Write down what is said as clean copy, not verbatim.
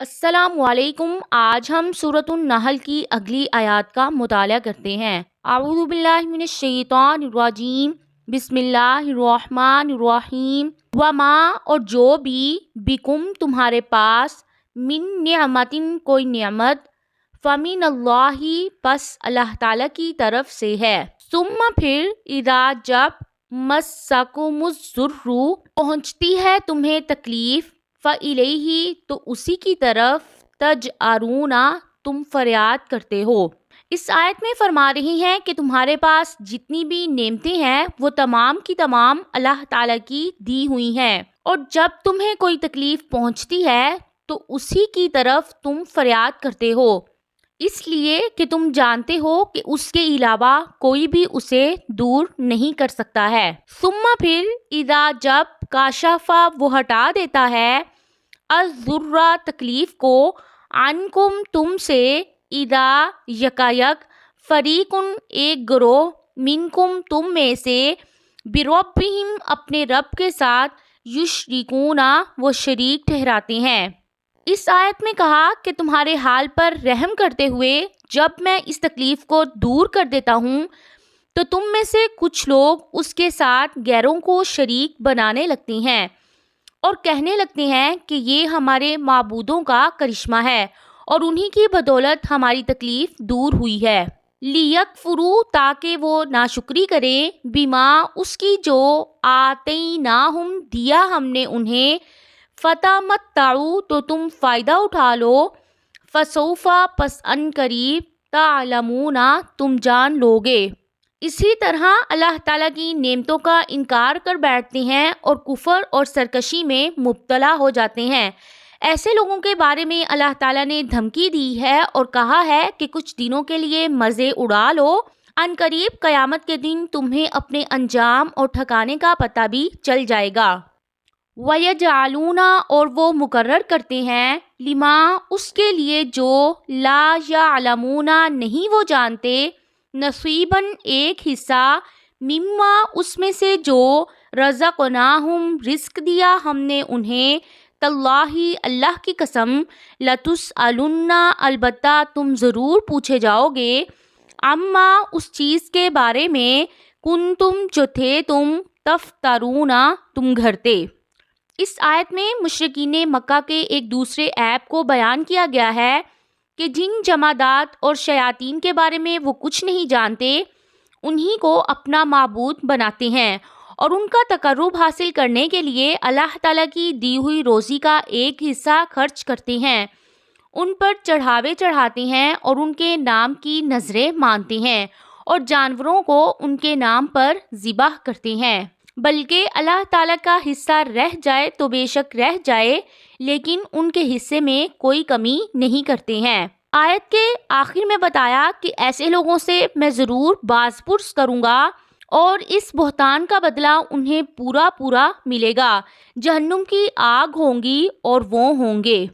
السلام علیکم۔ آج ہم سورۃ النحل کی اگلی آیات کا مطالعہ کرتے ہیں۔ اعوذ باللہ من الشیطان الرجیم، بسم اللہ الرحمن الرحیم۔ وما اور جو بھی بکم تمہارے پاس من نعمتن کوئی نعمت، فمن اللہ پس اللہ تعالیٰ کی طرف سے ہے۔ ثم پھر اذا جب مسکم الضر پہنچتی ہے تمہیں تکلیف، فَإِلَيْهِ تو اسی کی طرف، تجأرون تم فریاد کرتے ہو۔ اس آیت میں فرما رہی ہیں کہ تمہارے پاس جتنی بھی نعمتیں ہیں وہ تمام کی تمام اللہ تعالیٰ کی دی ہوئی ہیں، اور جب تمہیں کوئی تکلیف پہنچتی ہے تو اسی کی طرف تم فریاد کرتے ہو، اس لیے کہ تم جانتے ہو کہ اس کے علاوہ کوئی بھی اسے دور نہیں کر سکتا ہے۔ ثم پھر اذا جب کاشفا وہ ہٹا دیتا ہے، الضر تکلیف کو، عنکم تم سے، اذا یکایک، فریقن ایک گروہ، منکم تم میں سے، بربہم اپنے رب کے ساتھ، یشرکون وہ شریک ٹھہراتے ہیں۔ اس آیت میں کہا کہ تمہارے حال پر رحم کرتے ہوئے جب میں اس تکلیف کو دور کر دیتا ہوں تو تم میں سے کچھ لوگ اس کے ساتھ غیروں کو شریک بنانے لگتے ہیں اور کہنے لگتے ہیں کہ یہ ہمارے معبودوں کا کرشمہ ہے اور انہی کی بدولت ہماری تکلیف دور ہوئی ہے۔ لیکفروا تاکہ وہ ناشکری کریں، بما اس کی جو آتیناہم دیا ہم نے انہیں، فتمتعوا تو تم فائدہ اٹھا لو، فسوف پس ان قریب، تعلمون تم جان لوگے۔ اسی طرح اللہ تعالیٰ کی نعمتوں کا انکار کر بیٹھتے ہیں اور کفر اور سرکشی میں مبتلا ہو جاتے ہیں۔ ایسے لوگوں کے بارے میں اللہ تعالیٰ نے دھمکی دی ہے اور کہا ہے کہ کچھ دنوں کے لیے مزے اڑا لو، ان قریب قیامت کے دن تمہیں اپنے انجام اور ٹھکانے کا پتہ بھی چل جائے گا۔ وَيَجْعَلُونَ اور وہ مقرر کرتے ہیں، لما اس کے لیے جو، لا یعلمون نہیں وہ جانتے، نصیباً ایک حصہ، مما اس میں سے جو، رزقناہم رزق دیا ہم نے انہیں، تاللہ اللہ کی قسم، لتسألن البتہ تم ضرور پوچھے جاؤ گے، عما اس چیز کے بارے میں، کنتم جو تھے تم، تفترون تم گھڑتے۔ اس آیت میں مشرکین مکہ کے ایک دوسرے عیب کو بیان کیا گیا ہے کہ جن جمادات اور شیاطین کے بارے میں وہ کچھ نہیں جانتے انہی کو اپنا معبود بناتے ہیں اور ان کا تقرب حاصل کرنے کے لیے اللہ تعالیٰ کی دی ہوئی روزی کا ایک حصہ خرچ کرتے ہیں، ان پر چڑھاوے چڑھاتے ہیں اور ان کے نام کی نذریں مانتے ہیں اور جانوروں کو ان کے نام پر ذبح کرتے ہیں۔ بلکہ اللہ تعالیٰ کا حصہ رہ جائے تو بے شک رہ جائے، لیکن ان کے حصے میں کوئی کمی نہیں کرتے ہیں۔ آیت کے آخر میں بتایا کہ ایسے لوگوں سے میں ضرور باز پرس کروں گا اور اس بہتان کا بدلہ انہیں پورا ملے گا۔ جہنم کی آگ ہوں گی اور وہ ہوں گے۔